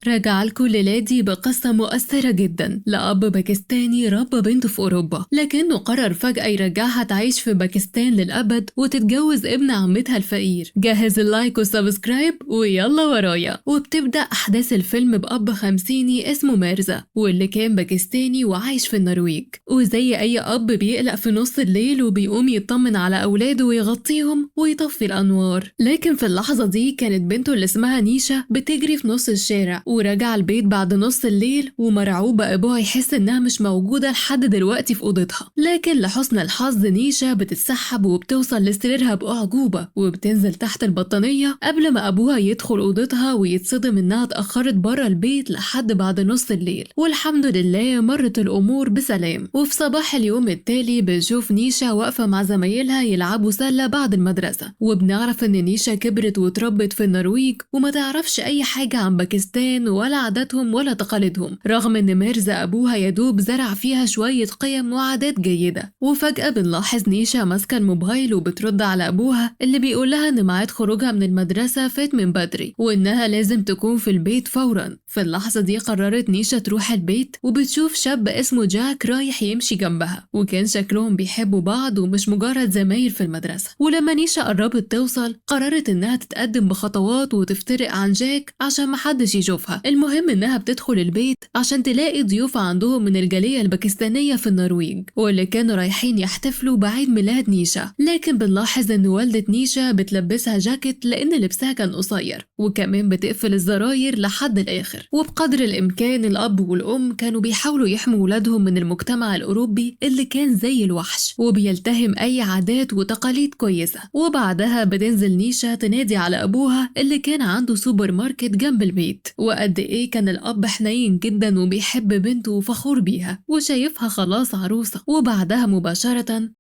راجع لكم ليلادي بقصة مؤثرة جدا لأب باكستاني ربى بنته في أوروبا، لكنه قرر فجأة يرجعها تعيش في باكستان للأبد وتتجوز ابن عمتها الفقير. جهز اللايك والسبسكرايب ويلا ورايا. وبتبدأ أحداث الفيلم بأب خمسيني اسمه ميرزا، واللي كان باكستاني وعايش في النرويج، وزي أي أب بيقلق في نص الليل وبيقوم يطمن على أولاده ويغطيهم ويطفي الأنوار. لكن في اللحظة دي كانت بنته اللي اسمها نيشا بتجري في نص الشارع، ورجع البيت بعد نص الليل ومرعوبة أبوها يحس إنها مش موجودة لحد دلوقتي في أوضتها. لكن لحسن الحظ نيشا بتتسحب وبتوصل لسريرها بأعجوبة وبتنزل تحت البطانية قبل ما أبوها يدخل أوضتها ويتصدم إنها اتأخرت بره البيت لحد بعد نص الليل. والحمد لله مرت الأمور بسلام. وفي صباح اليوم التالي بنشوف نيشا واقفة مع زمايلها يلعبوا سلة بعد المدرسة، وبنعرف إن نيشا كبرت واتربت في النرويج وما تعرفش أي حاجة عن باكستان ولا عاداتهم ولا تقاليدهم، رغم إن ميرزا أبوها يدوب زرع فيها شوية قيم وعادات جيدة. وفجأة بنلاحظ نيشا ماسكة الموبايل وبترد على أبوها اللي بيقولها إن ميعاد خروجها من المدرسة فات من بدري وإنها لازم تكون في البيت فورا. في اللحظة دي قررت نيشا تروح البيت وبتشوف شاب اسمه جاك رايح يمشي جنبها، وكان شكلهم بيحبوا بعض ومش مجرد زمايل في المدرسة. ولما نيشا قربت توصل قررت إنها تتقدم بخطوات وتفترق عن جاك عشان محدش يشوفها. المهم إنها بتدخل البيت عشان تلاقي ضيوف عندهم من الجالية الباكستانية في النرويج واللي كانوا رايحين يحتفلوا بعيد ميلاد نيشا. لكن بنلاحظ إن والدة نيشا بتلبسها جاكيت لأن لبسها كان قصير، وكمان بتقفل الزراير لحد الآخر. وبقدر الإمكان الأب والأم كانوا بيحاولوا يحموا ولادهم من المجتمع الأوروبي اللي كان زي الوحش وبيلتهم أي عادات وتقاليد كويسة. وبعدها بتنزل نيشا تنادي على أبوها اللي كان عنده سوبر ماركت جنب البيت، وقد إيه كان الأب حنين جدا وبيحب بنته وفخور بيها وشايفها خلاص عروسة. وبعدها مباشرة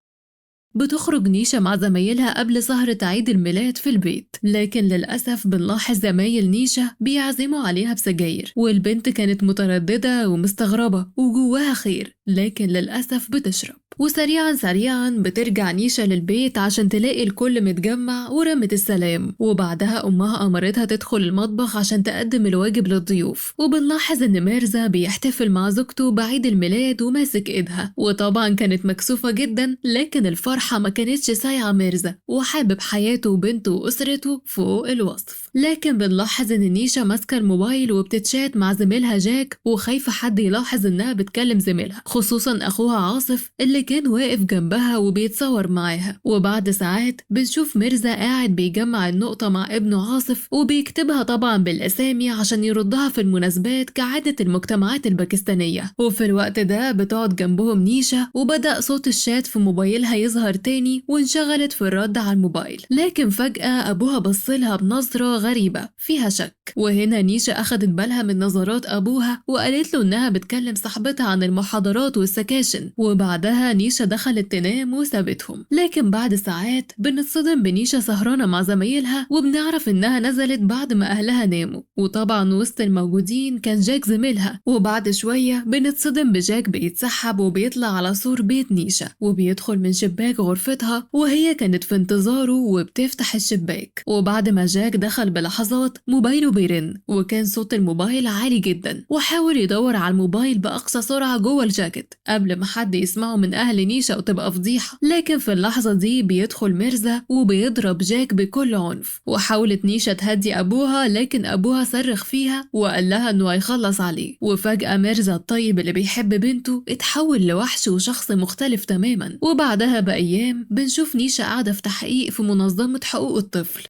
بتخرج نيشا مع زمايلها قبل سهرة عيد الميلاد في البيت، لكن للأسف بنلاحظ زمايل نيشا بيعزموا عليها بسجاير، والبنت كانت مترددة ومستغربة وجواها خير، لكن للأسف بتشرب. وسريعا بترجع نيشا للبيت عشان تلاقي الكل متجمع ورمة السلام. وبعدها أمها أمرتها تدخل المطبخ عشان تقدم الواجب للضيوف. وبنلاحظ إن ميرزا بيحتفل مع زوجته بعيد الميلاد وماسك إيدها، وطبعا كانت مكسوفة جدا، لكن الفرحة ما كانتش سايعة ميرزا وحابب حياته وبنته وأسرته فوق الوصف. لكن بنلاحظ إن نيشا ماسكة الموبايل وبتتشات مع زميلها جاك وخايفة حد يلاحظ إنها بتكلم زميلها، خصوصا أخوها عاصف اللي كان واقف جنبها وبيتصور معاها. وبعد ساعات بنشوف ميرزا قاعد بيجمع النقطة مع ابنه عاصف وبيكتبها طبعا بالأسامي عشان يردها في المناسبات كعادة المجتمعات الباكستانية. وفي الوقت ده بتقعد جنبهم نيشا وبدأ صوت الشات في موبايلها يظهر تاني وانشغلت في الرد على الموبايل. لكن فجأة أبوها بصلها بنظرة غريبة فيها شك، وهنا نيشا أخدت بالها من نظرات أبوها وقالت له إنها بتكلم صاحبتها عن المحاضرات والسكاشن. وبعدها نيشا دخلت تنام وسابتهم. لكن بعد ساعات بنتصدم بنيشا سهرانة مع زمايلها وبنعرف إنها نزلت بعد ما أهلها ناموا، وطبعا وسط الموجودين كان جاك زميلها. وبعد شوية بنتصدم بجاك بيتسحب وبيطلع على سور بيت نيشا وبيدخل من شباك غرفتها وهي كانت في انتظاره وبتفتح الشباك. وبعد ما جاك دخل بلحظات موبايله بيرن، وكان صوت الموبايل عالي جدا، وحاول يدور على الموبايل بأقصى سرعة جوه الجاكيت قبل ما حد يسمعه من أهل نيشا وتبقى فضيحة. لكن في اللحظة دي بيدخل ميرزا وبيضرب جاك بكل عنف. وحاولت نيشا تهدي أبوها، لكن أبوها صرخ فيها وقال لها إنه هيخلص عليه. وفجأة ميرزا الطيب اللي بيحب بنته اتحول لوحش وشخص مختلف تماما. وبعدها بأيام بنشوف نيشا قاعدة في تحقيق في منظمة حقوق الطفل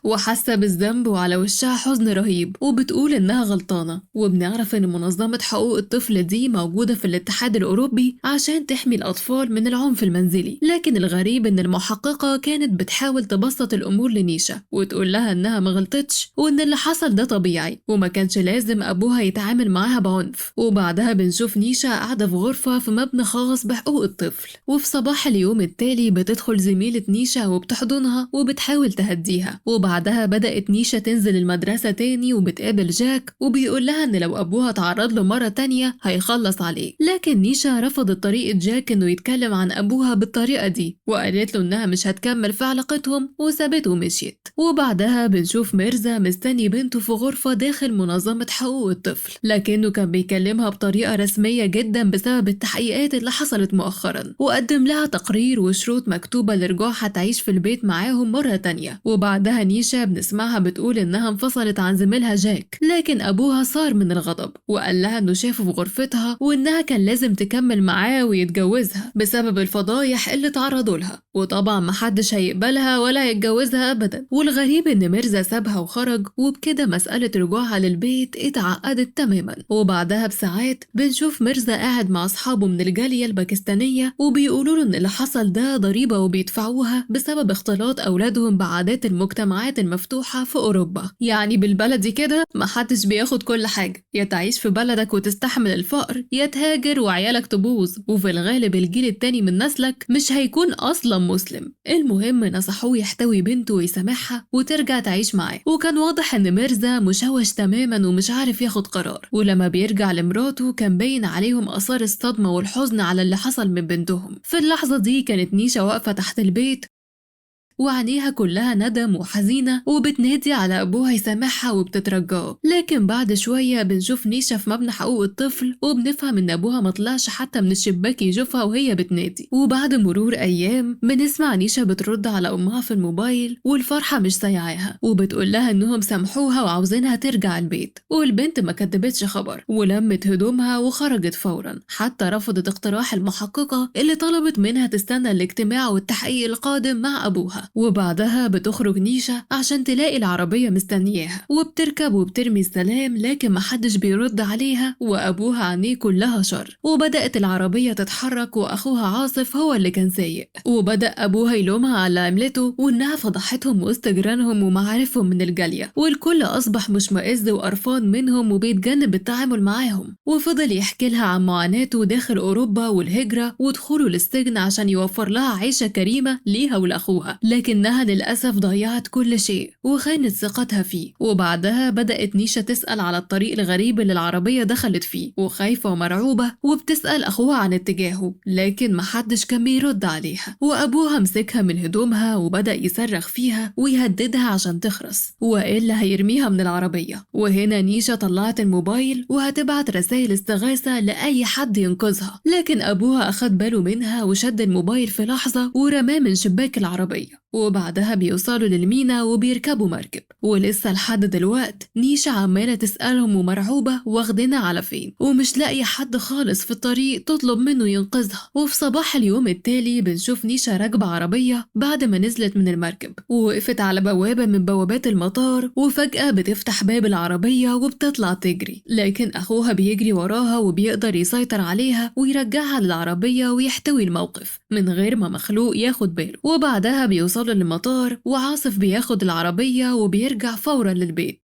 وحاسة بالذنب وعلى وشها حزن رهيب، وبتقول إنها غلطانة. وبنعرف إن منظمة حقوق الطفل دي موجودة في الاتحاد الأوروبي عشان تحمي الأطفال من العنف المنزلي. لكن الغريب إن المحققة كانت بتحاول تبسط الأمور لنيشا وتقول لها إنها ما غلطتش وإن اللي حصل ده طبيعي وما كانش لازم أبوها يتعامل معاها بعنف. وبعدها بنشوف نيشا قاعدة في غرفة في مبنى خاص بحقوق الطفل. وفي صباح اليوم التالي بتدخل زميلة نيشا وبتحضنها وبتحاول تهديها. وبعدها بدأت نيشا تنزل المدرسة تاني وبتقابل جاك وبيقول لها إن لو أبوها تعرض له مرة تانية هيخلص عليه، لكن نيشا رفضت طريقة جاك إنه يتكلم عن أبوها بالطريقة دي وقالت له إنها مش هتكمل في علاقتهم وسابته ومشيت. وبعدها بنشوف ميرزا مستني بنته في غرفة داخل منظمة حقوق الطفل، لكنه كان بيكلمها بطريقة رسمية جدا بسبب التحقيقات اللي حصلت مؤخرا، وقدم لها تقرير وشروط مكتوبة لرجوعها تعيش في البيت معاهم مرة تانية. وبعدها نيشا بنسمعها بتقول إنها انفصلت عن زميلها جاك، لكن أبوها صار من الغضب وقال لها إنه شافه في غرفتها وإنها كان لازم تكمل معاه ويتجوزها بسبب الفضايح اللي تعرضوا لها، وطبعا محدش هيقبلها ولا هيتجوزها أبدا. والغريب إن ميرزا سابها وخرج، وبكده مسألة رجوعها للبيت اتعقدت تماما. وبعدها بساعات بنشوف ميرزا قاعد مع أصحابه من الجالية الباكستانية وبيقولوا له إن اللي حصل ده ضريبة وبيدفعوها بسبب اختلاط أولادهم بعادات المجتمعات المفتوحة في أوروبا. يعني بالبلدي كده محدش بياخد كل حاجة، يا تعيش في بلدك وتستحمل الفقر يا تهاجر وعيالك تبوظ، وفي الغالب الجيل التاني من نسلك مش هيكون أصلا مسلم. المهم نصحوه يحتوي بنته ويسامحها وترجع تعيش معاه، وكان واضح إن ميرزا مشوش تماما ومش عارف ياخد قرار. ولما بيرجع لمراته كان باين عليهم آثار الصدمة والحزن على اللي حصل من بنتهم. في اللحظة دي كانت نيشا واقفة تحت البيت وعينيها كلها ندم وحزينة وبتنادي على أبوها يسامحها وبتترجاه. لكن بعد شوية بنشوف نيشا في مبنى حقوق الطفل وبنفهم إن أبوها مطلعش حتى من الشباك يشوفها وهي بتنادي. وبعد مرور أيام بنسمع نيشا بترد على أمها في الموبايل والفرحة مش سايعاها، وبتقول لها إنهم سامحوها وعاوزينها ترجع البيت. والبنت ما كدبتش خبر ولمت هدومها وخرجت فورا، حتى رفضت اقتراح المحققة اللي طلبت منها تستنى الاجتماع والتحقيق القادم مع أبوها. وبعدها بتخرج نيشا عشان تلاقي العربية مستنياها وبتركب وبترمي السلام، لكن محدش بيرد عليها وأبوها عينيه كلها شر. وبدأت العربية تتحرك وأخوها عاصف هو اللي كان سايق، وبدأ أبوها يلومها على اللي عملته وإنها فضحتهم وسط جيرانهم ومعارفهم من الجالية، والكل أصبح مشمئز وقرفان منهم وبيتجنب التعامل معاهم. وفضل يحكي لها عن معاناته داخل أوروبا والهجرة ودخوله للسجن عشان يوفر لها عيشة كريمة ليها ولأخوها، لكنها للأسف ضيعت كل شيء وخانت ثقتها فيه. وبعدها بدأت نيشا تسأل على الطريق الغريب اللي العربية دخلت فيه وخايفة ومرعوبة، وبتسأل أخوها عن اتجاهه لكن محدش كان بيرد عليها. وأبوها مسكها من هدومها وبدأ يصرخ فيها ويهددها عشان تخرس وإلا هيرميها من العربية. وهنا نيشا طلعت الموبايل وهتبعت رسائل استغاثة لأي حد ينقذها، لكن أبوها أخد باله منها وشد الموبايل في لحظة ورماه من شباك العربية. وبعدها بيوصلوا للمينا وبيركبوا مركب، ولسه لحد دلوقت نيشا عمالة تسألهم ومرعوبة واخدنا على فين، ومش لاقي حد خالص في الطريق تطلب منه ينقذها. وفي صباح اليوم التالي بنشوف نيشا راكبة عربية بعد ما نزلت من المركب ووقفت على بوابة من بوابات المطار، وفجأة بتفتح باب العربية وبتطلع تجري، لكن أخوها بيجري وراها وبيقدر يسيطر عليها ويرجعها للعربية ويحتوي الموقف من غير ما مخلوق ياخد باله. وبعدها بيوصلوا للمطار وعاصف بياخد العربية وبيرجع فورا للبيت،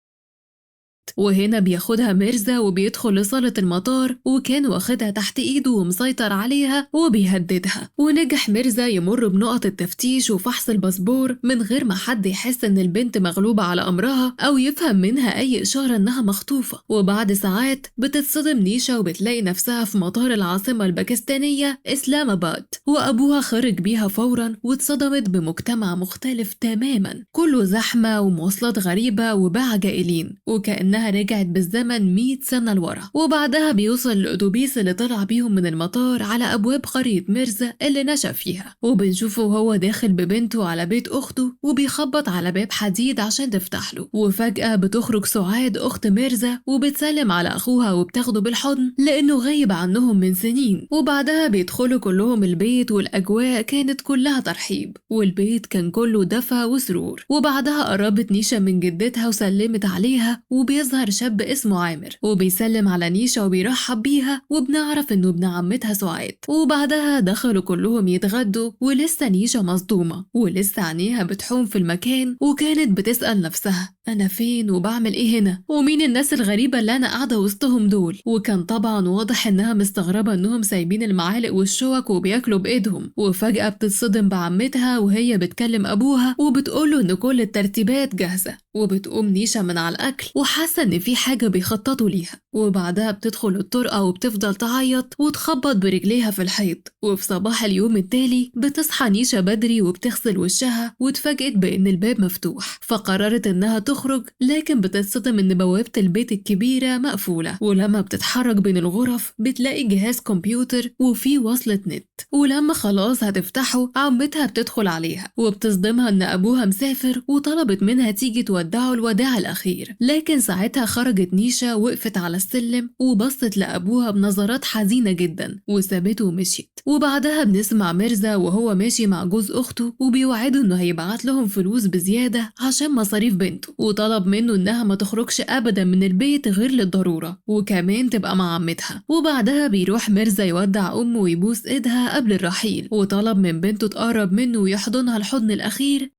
وهنا بياخدها ميرزا وبيدخل لصالة المطار وكان واخدها تحت ايده ومسيطر عليها وبيهددها. ونجح ميرزا يمر بنقط التفتيش وفحص الباسبور من غير ما حد يحس ان البنت مغلوبة على امرها او يفهم منها اي اشارة انها مخطوفة. وبعد ساعات بتتصدم نيشا وبتلاقي نفسها في مطار العاصمة الباكستانية اسلام آباد، وابوها خرج بيها فورا واتصدمت بمجتمع مختلف تماما كله زحمة ومواصلات غريبة وباع جائلين وكأنها رجعت بالزمن 100 سنة لورا. وبعدها بيوصل الأتوبيس اللي طلع بيهم من المطار على أبواب قرية ميرزا اللي نشأ فيها، وبنشوفه وهو داخل ببنته على بيت أخته وبيخبط على باب حديد عشان تفتح له. وفجأة بتخرج سعاد أخت ميرزا وبتسلم على أخوها وبتاخده بالحضن لأنه غايب عنهم من سنين. وبعدها بيدخلوا كلهم البيت والأجواء كانت كلها ترحيب والبيت كان كله دفى وسرور. وبعدها قربت نيشا من جدتها وسلمت عليها بيظهر شاب اسمه عامر وبيسلم على نيشا وبيرحب بيها، وبنعرف إنه ابن عمتها سعاد. وبعدها دخلوا كلهم يتغدوا، ولسه نيشا مصدومة ولسه عينيها بتحوم في المكان، وكانت بتسأل نفسها أنا فين وبعمل إيه هنا، ومين الناس الغريبة اللي أنا قاعدة وسطهم دول. وكان طبعا واضح إنها مستغربة إنهم سايبين المعالق والشوك وبياكلوا بإيدهم. وفجأة بتتصدم بعمتها وهي بتكلم أبوها وبتقوله إن كل الترتيبات جاهزة، وبتقوم نيشا من على الأكل وحاسة إن في حاجة بيخططوا ليها. وبعدها بتدخل الطرقة وبتفضل تعيط وتخبط برجليها في الحيط. وفي صباح اليوم التالي بتصحى نيشا بدري وبتغسل وشها، واتفاجئت بإن الباب مفتوح، فقررت إنها تخرج، لكن بتتصدم إن بوابة البيت الكبيرة مقفولة. ولما بتتحرك بين الغرف بتلاقي جهاز كمبيوتر وفيه وصلة نت، ولما خلاص هتفتحه عمتها بتدخل عليها وبتصدمها إن أبوها مسافر، وطلبت منها تيجي تودعه الوداع الأخير. لكن ساعتها خرجت نيشا وقفت على السلم وبصت لأبوها بنظرات حزينة جدا وسابته ومشيت. وبعدها بنسمع ميرزا وهو ماشي مع جوز أخته وبيوعده إنه هيبعت لهم فلوس بزيادة عشان مصاريف بنته، وطلب منه إنها ما تخرجش أبدا من البيت غير للضرورة، وكمان تبقى مع عمتها. وبعدها بيروح ميرزا يودع أمه ويبوس إيدها قبل الرحيل، وطلب من بنته تقرب منه ويحضنها الحضن الأخير.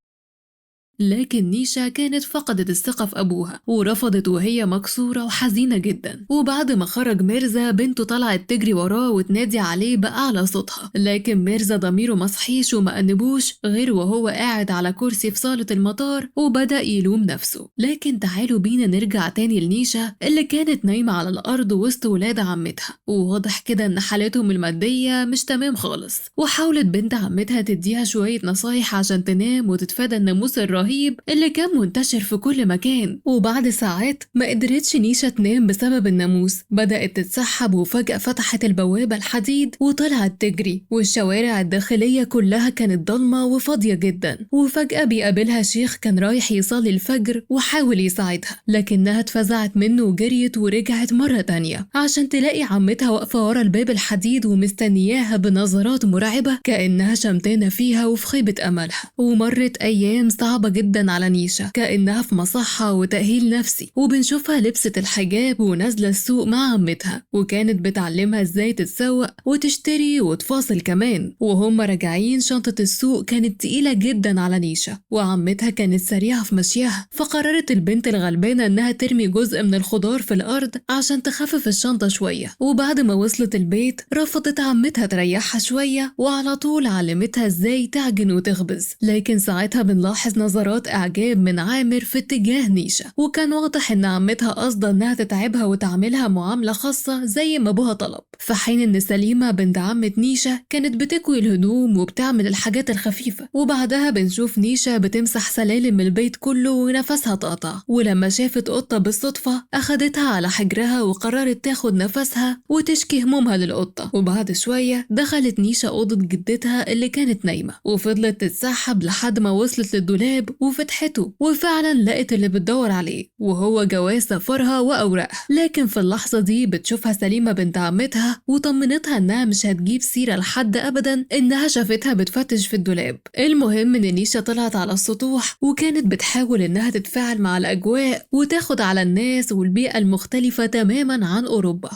لكن نيشا كانت فقدت الثقة في أبوها ورفضت وهي مكسورة وحزينة جدا. وبعد ما خرج ميرزا بنته طلعت تجري وراه وتنادي عليه بأعلى صوتها، لكن ميرزا ضميره مصحيش وما أنبوش غير وهو قاعد على كرسي في صالة المطار، وبدأ يلوم نفسه. لكن تعالوا بينا نرجع تاني لنيشا اللي كانت نايمة على الأرض وسط ولاد عمتها، وواضح كده إن حالتهم المادية مش تمام خالص. وحاولت بنت عمتها تديها شوية نصايح عشان تنام وتتفادى الناموس الرهيب اللي كان منتشر في كل مكان. وبعد ساعات ما قدرتش نيشا تنام بسبب الناموس، بدأت تتسحب وفجأة فتحت البوابة الحديد وطلعت تجري، والشوارع الداخلية كلها كانت ضلمة وفاضية جدا. وفجأة بيقابلها شيخ كان رايح يصلي الفجر وحاول يساعدها، لكنها اتفزعت منه وجريت ورجعت مرة تانية عشان تلاقي عمتها واقفة ورا الباب الحديد ومستنياها بنظرات مرعبة كأنها شمتانة فيها وفي خيبة أملها. ومرت أيام صعبة جدا على نيشا كأنها في مصحة وتأهيل نفسي، وبنشوفها لبست الحجاب ونازلة السوق مع عمتها، وكانت بتعلمها ازاي تتسوق وتشتري وتفاصل كمان. وهم راجعين شنطة السوق كانت تقيلة جدا على نيشا، وعمتها كانت سريعة في مشيها، فقررت البنت الغلبانة انها ترمي جزء من الخضار في الأرض عشان تخفف الشنطة شوية. وبعد ما وصلت البيت رفضت عمتها تريحها شوية، وعلى طول علمتها ازاي تعجن وتخبز. لكن ساعتها بنلاحظ نظرات إعجاب من عامر في اتجاه نيشا، وكان واضح إن عمتها قصده إنها تتعبها وتعملها معاملة خاصة زي ما أبوها طلب، في حين إن سليمة بنت عمة نيشا كانت بتكوي الهدوم وبتعمل الحاجات الخفيفة. وبعدها بنشوف نيشا بتمسح سلالم البيت كله ونفسها تقطع، ولما شافت قطة بالصدفة أخدتها على حجرها وقررت تاخد نفسها وتشكي همومها للقطة. وبعد شوية دخلت نيشا أوضة جدتها اللي كانت نايمة، وفضلت تتسحب لحد ما وصلت للدولاب وفتحته، وفعلا لقت اللي بتدور عليه وهو جواز سفرها وأوراقها. لكن في اللحظة دي بتشوفها سليمة بنت عمتها وطمنتها إنها مش هتجيب سيرة لحد أبدا إنها شافتها بتفتش في الدولاب. المهم إن نيشا طلعت على السطوح وكانت بتحاول إنها تتفاعل مع الأجواء وتاخد على الناس والبيئة المختلفة تماما عن أوروبا.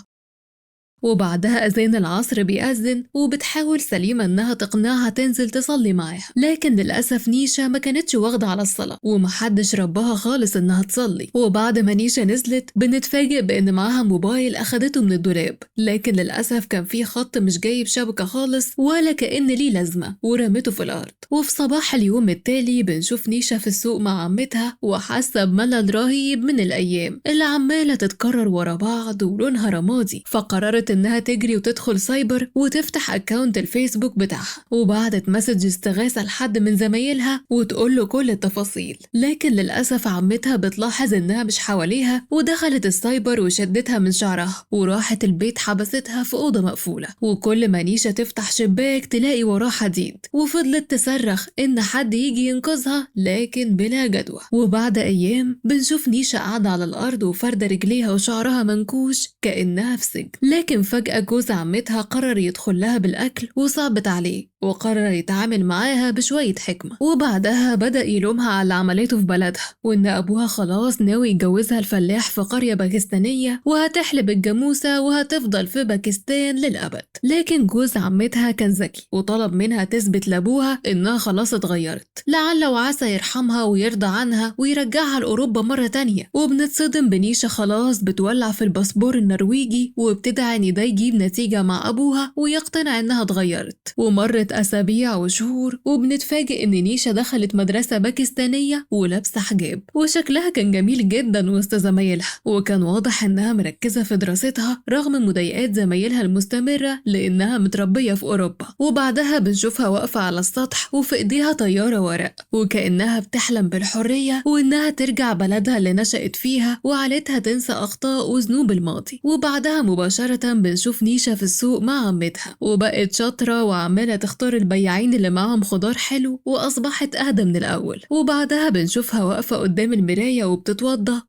وبعدها أذان العصر بيأذن وبتحاول سليمة إنها تقنعها تنزل تصلي معاها، لكن للأسف نيشا ما كانتش واخدة على الصلاة ومحدش ربها خالص إنها تصلي. وبعد ما نيشا نزلت بنتفاجئ بإن معاها موبايل أخدته من الدولاب، لكن للأسف كان فيه خط مش جايب شبكة خالص ولا كأن ليه لازمة ورمته في الأرض. وفي صباح اليوم التالي بنشوف نيشا في السوق مع عمتها وحاسة بملل رهيب من الأيام اللي عمالة تتكرر ورا بعض ولونها رمادي، فقررت إنها تجري وتدخل سايبر وتفتح أكاونت الفيسبوك بتاعها، وبعتت مسج استغاثة لحد من زمايلها وتقول له كل التفاصيل. لكن للأسف عمتها بتلاحظ إنها مش حواليها ودخلت السايبر وشدتها من شعرها وراحت البيت حبستها في أوضة مقفولة، وكل ما نيشا تفتح شباك تلاقي وراه حديد، وفضلت تصرخ إن حد يجي ينقذها لكن بلا جدوى. وبعد أيام بنشوف نيشا قاعدة على الأرض وفردة رجليها وشعرها منكوش كأنها في سجن، لكن لكن فجأة جوز عمتها قرر يدخل لها بالأكل وصعبت عليه، وقرر يتعامل معاها بشوية حكمة. وبعدها بدأ يلومها على اللي عملته في بلدها، وإن أبوها خلاص ناوي يجوزها الفلاح في قرية باكستانية وهتحلب الجاموسة وهتفضل في باكستان للأبد. لكن جوز عمتها كان ذكي وطلب منها تثبت لأبوها إنها خلاص اتغيرت، لعل وعسى يرحمها ويرضى عنها ويرجعها لأوروبا مرة تانية. وبنتصدم بنيشة خلاص بتولع في الباسبور النرويجي، وبتدعي إن ده يجيب نتيجة مع أبوها ويقتنع إنها اتغيرت. ومرت أسابيع وشهور وبنتفاجئ إن نيشة دخلت مدرسة باكستانية ولابسة حجاب، وشكلها كان جميل جدا وسط زمايلها، وكان واضح إنها مركزة في دراستها رغم مضايقات زمايلها المستمرة لأنها متربية في أوروبا. وبعدها بنشوفها واقفة على السطح وفي إيديها طيارة ورق، وكأنها بتحلم بالحرية وإنها ترجع بلدها اللي نشأت فيها، وعيلتها تنسى أخطاء وذنوب الماضي. وبعدها مباشرة بنشوف نيشة في السوق مع عمتها، وبقت شاطرة وعمالة تختار البياعين اللي معاهم خضار حلو، وأصبحت أهدى من الأول. وبعدها بنشوفها واقفة قدام المراية وبتتوضى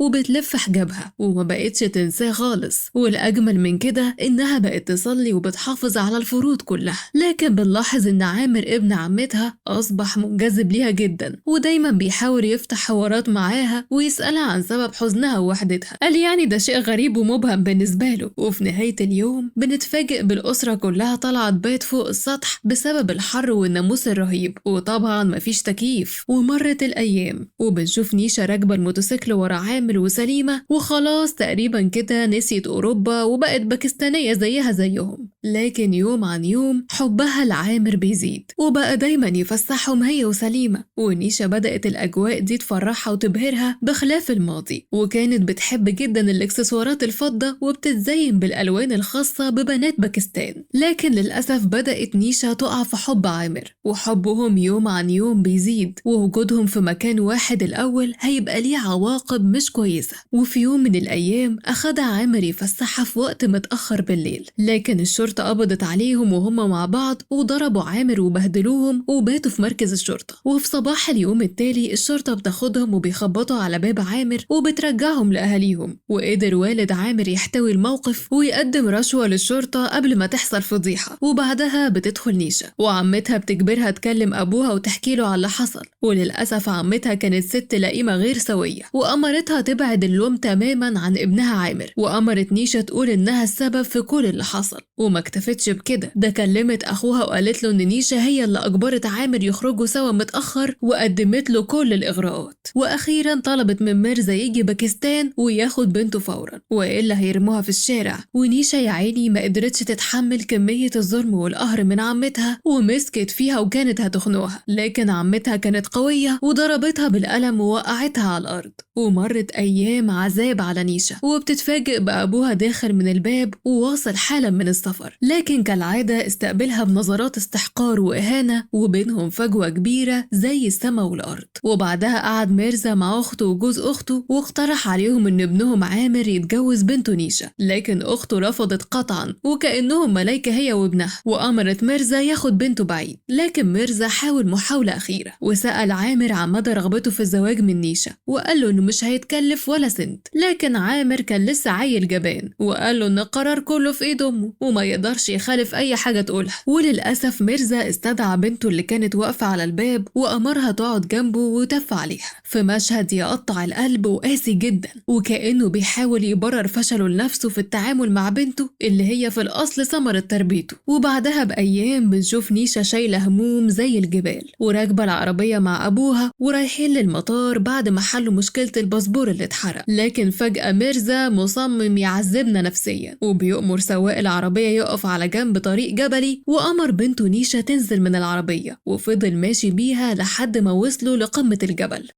وبتلف حجابها وما بقتش تنساه خالص. والأجمل من كده إنها بقت تصلي وبتحافظ على الفروض كلها. لكن بنلاحظ إن عامر ابن عمتها أصبح منجذب ليها جدا، ودايما بيحاول يفتح حوارات معاها ويسألها عن سبب حزنها ووحدتها. قال يعني ده شيء غريب ومبهم بالنسبة له. وفي نهاية اليوم بنتفاجئ بالأسرة كلها طالعة تبات فوق السطح بسبب الحر والناموس الرهيب، وطبعا مفيش تكييف. ومرت الأيام وبنشوف نيشة راكبة الموتوسيكل ورا عامر وسليمة، وخلاص تقريبا كده نسيت أوروبا وبقت باكستانية زيها زيهم. لكن يوم عن يوم حبها لعامر بيزيد، وبقى دايما يفسحهم هي وسليمة. ونيشة بدأت الأجواء دي تفرحها وتبهرها بخلاف الماضي، وكانت بتحب جدا الإكسسوارات الفضة وبتتزين بالألوان الخاصة ببنات باكستان. لكن للأسف بدأت نيشة تقع في حب عامر، وحبهم يوم عن يوم بيزيد، ووجودهم في مكان واحد الأول هيبقى ليه عواقب مش كويسة. وفي يوم من الأيام أخدها عامر يفسحها في وقت متأخر بالليل، لكن الشرطة قبضت عليهم وهم مع بعض وضربوا عامر وبهدلوهم وباتوا في مركز الشرطة. وفي صباح اليوم التالي الشرطة بتاخدهم وبيخبطوا على باب عامر وبترجعهم لأهاليهم. وقدر والد عامر يحتوي الموقف ويقدم رشوة للشرطة قبل ما تحصل فضيحة. وبعدها بتدخل نيشة وعمتها بتجبرها تكلم أبوها وتحكي له على اللي حصل. وللأسف عمتها كانت ست لئيمة غير سوية، وأمرتها تبعد اللوم تماما عن ابنها عامر، وأمرت نيشة تقول إنها السبب في كل اللي حصل. وما اكتفتش بكده، ده كلمت أخوها وقالت له إن نيشة هي اللي أجبرت عامر يخرجوا سوا متأخر وقدمت له كل الإغراءات. وأخيرا طلبت من ميرزا يجي باكستان وياخد بنته فورا وإلا هيرموها في الشارع. ونيشة يا عيني ما قدرتش تتحمل كمية الظلم والقهر من عمتها ومسكت فيها وكانت هتخنقها، لكن عمتها كانت قوية وضربتها بالقلم ووقعتها على الأرض. ومرت أيام عذاب على نيشة، وبتتفاجئ بأبوها داخل من الباب وواصل حالا من السفر، لكن كالعادة استقبلها بنظرات استحقار وإهانة، وبينهم فجوة كبيرة زي السما والأرض. وبعدها قعد ميرزا مع أخته وجوز أخته واقترح عليهم إن ابنهم عامر يتجوز بنته نيشة، لكن أخته رفضت قطعا وكأنهم ملايكة هي وابنها، وأمرت ميرزا ياخد بنته بعيد. لكن ميرزا حاول محاولة أخيرة وسأل عامر عن مدى رغبته في الزواج من نيشة، وقال له إنه مش هيتكلف ولا سنت. لكن عامر كان لسه عيل جبان وقال له إن القرار كله في إيد أمه وما يقدرش يخالف أي حاجة تقولها. وللأسف ميرزا استدعى بنته اللي كانت واقفة على الباب وأمرها تقعد جنبه وتف عليها في مشهد يقطع القلب وقاسي جدا، وكأنه بيحاول يبرر فشله لنفسه في التعامل مع بنته اللي هي في الأصل ثمرة تربيته. وبعدها بأيام بنشوف نيشة شايلة هموم زي الجبال وراكبة العربية مع أبوها ورايحين للمطار بعد ما حلوا مشكلة الباسبور اللي اتحرق. لكن فجأة ميرزا مصمم يعذبنا نفسيا وبيؤمر سواق العربية يقف على جنب طريق جبلي، وأمر بنته نيشة تنزل من العربية وفضل ماشي بيها لحد ما وصلوا لقمة الجبل،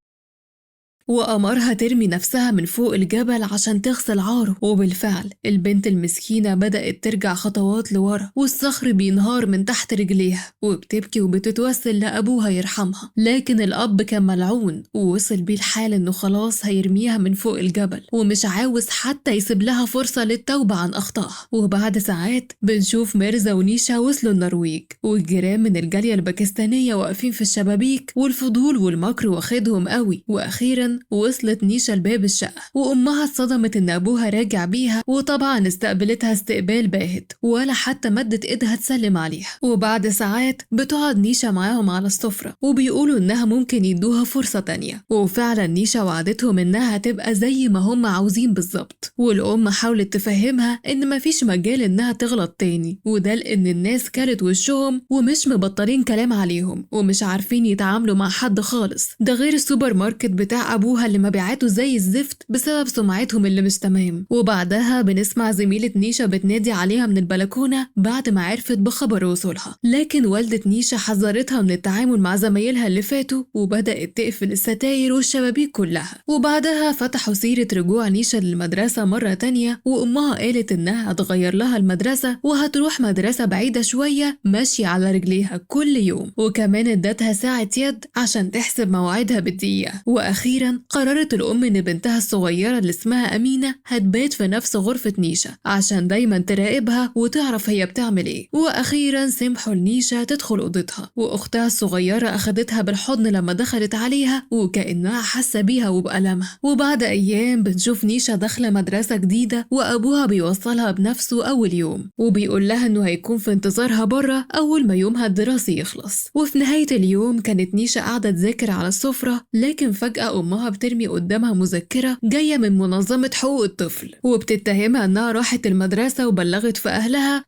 وأمرها ترمي نفسها من فوق الجبل عشان تغسل عاره. وبالفعل البنت المسكينة بدأت ترجع خطوات لورا والصخر بينهار من تحت رجليها وبتبكي وبتتوسل لأبوها يرحمها. لكن الأب كان ملعون ووصل بيه الحال إنه خلاص هيرميها من فوق الجبل ومش عاوز حتى يسيب لها فرصة للتوبة عن أخطائها. وبعد ساعات بنشوف ميرزا ونيشة وصلوا النرويج، والجيران من الجالية الباكستانية واقفين في الشبابيك والفضول والمكر واخدهم قوي. وأخيرا وصلت نيشا لباب الشقة، وأمها اتصدمت إن أبوها راجع بيها، وطبعا استقبلتها استقبال باهت ولا حتى مدت إيدها تسلم عليها. وبعد ساعات بتقعد نيشا معاهم على السفرة وبيقولوا إنها ممكن يدوها فرصة تانية، وفعلا نيشا وعدتهم إنها هتبقى زي ما هم عاوزين بالظبط. والأم حاولت تفهمها إن مفيش مجال إنها تغلط تاني، وده لأن الناس كلت وشهم ومش مبطلين كلام عليهم ومش عارفين يتعاملوا مع حد خالص، ده غير السوبر ماركت بتاع أبوها اللي مبيعاته زي الزفت بسبب سمعتهم اللي مش تمام. وبعدها بنسمع زميلة نيشا بتنادي عليها من البلكونة بعد ما عرفت بخبر وصولها، لكن والدة نيشا حذرتها من التعامل مع زمايلها اللي فاتوا وبدأت تقفل الستاير والشبابيك كلها. وبعدها فتحوا سيرة رجوع نيشا للمدرسة مرة تانية، وأمها قالت إنها هتغير لها المدرسة وهتروح مدرسة بعيدة شوية ماشية على رجليها كل يوم، وكمان ادتها ساعة يد عشان تحسب مواعيدها بالدقيقة. وأخيرا قررت الأم إن بنتها الصغيرة اللي اسمها أمينة هتبات في نفس غرفة نيشا عشان دايما تراقبها وتعرف هي بتعمل ايه. وأخيرا سمحوا لنيشا تدخل أوضتها، وأختها الصغيرة أخدتها بالحضن لما دخلت عليها وكأنها حاسة بيها وبألمها. وبعد أيام بنشوف نيشا داخلة مدرسة جديدة وأبوها بيوصلها بنفسه أول يوم، وبيقول لها إنه هيكون في انتظارها بره أول ما يومها الدراسي يخلص. وفي نهاية اليوم كانت نيشا قاعدة تذاكر على السفرة، لكن فجأة أمها بترمي قدامها مذكرة جاية من منظمة حقوق الطفل، وبتتهمها إنها راحت المدرسة وبلغت في أهلها،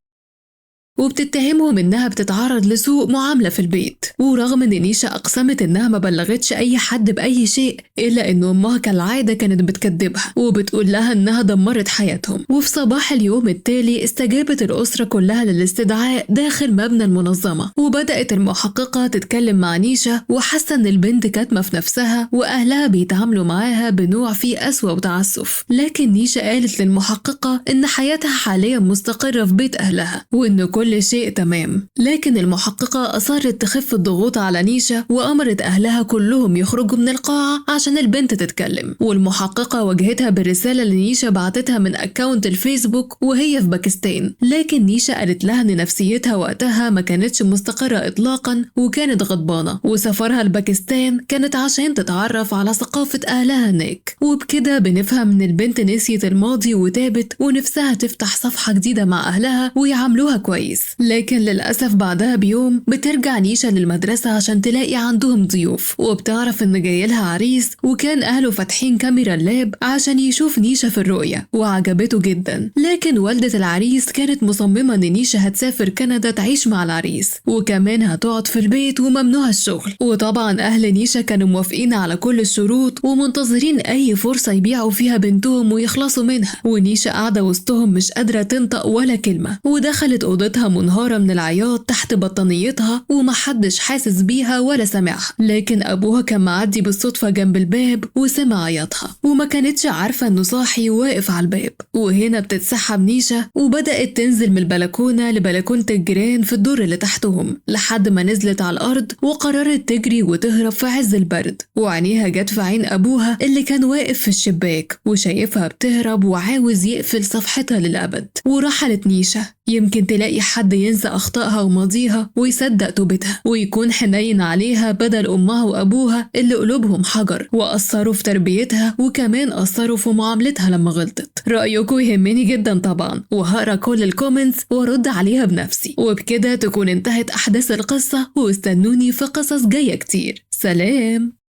وبتتهمهم إنها بتتعرض لسوء معاملة في البيت. ورغم إن نيشا أقسمت إنها ما بلغتش أي حد بأي شيء، إلا إن أمها كالعادة كانت بتكذبها وبتقول لها إنها دمرت حياتهم. وفي صباح اليوم التالي استجابت الأسرة كلها للاستدعاء داخل مبنى المنظمة، وبدأت المحققة تتكلم مع نيشا وحاسة إن البنت كاتمة في نفسها وأهلها بيتعاملوا معاها بنوع فيه قسوة وتعسف. لكن نيشا قالت للمحققة إن حياتها حاليا مستقرة في بيت أهلها وإن كل شيء تمام. لكن المحققة أصرت تخف الضغوط على نيشا وأمرت أهلها كلهم يخرجوا من القاعة عشان البنت تتكلم. والمحققة واجهتها بالرسالة اللي نيشا بعتتها من أكاونت الفيسبوك وهي في باكستان، لكن نيشا قالت لها إن نفسيتها وقتها ما كانتش مستقرة إطلاقا وكانت غضبانة، وسفرها لباكستان كانت عشان تتعرف على ثقافة أهلها هناك. وبكده بنفهم إن البنت نسيت الماضي وتابت ونفسها تفتح صفحة جديدة مع أهلها ويعاملوها كويس. لكن للأسف بعدها بيوم بترجع نيشا للمدرسة عشان تلاقي عندهم ضيوف، وبتعرف إن جايلها عريس، وكان أهله فاتحين كاميرا اللاب عشان يشوف نيشا في الرؤية وعجبته جدا. لكن والدة العريس كانت مصممة إن نيشا هتسافر كندا تعيش مع العريس، وكمان هتقعد في البيت وممنوع الشغل. وطبعا أهل نيشا كانوا موافقين على كل الشروط ومنتظرين أي فرصة يبيعوا فيها بنتهم ويخلصوا منها. ونيشا قاعدة وسطهم مش قادرة تنطق ولا كلمة، ودخلت أوضتها منهارة من العياط تحت بطانيتها ومحدش حاسس بيها ولا سمعها. لكن أبوها كان معدي بالصدفة جنب الباب وسمع عياطها، وما كانتش عارفة إنه صاحي واقف على الباب. وهنا بتتسحب نيشا وبدأت تنزل من البلكونة لبلكونة الجيران في الدور اللي تحتهم لحد ما نزلت على الأرض وقررت تجري وتهرب في عز البرد. وعينيها جت في عين أبوها اللي كان واقف في الشباك وشايفها بتهرب وعاوز يقفل صفحتها للأبد. ورحلت نيشا يمكن تلاقي حد ينسى أخطائها وماضيها ويصدق توبتها ويكون حنين عليها بدل أمها وأبوها اللي قلوبهم حجر وأثروا في تربيتها وكمان أثروا في معاملتها لما غلطت. رأيكم يهمني جدا طبعا، وهقرأ كل الكومنتس وارد عليها بنفسي. وبكده تكون انتهت أحداث القصة، واستنوني في قصص جاية كتير. سلام.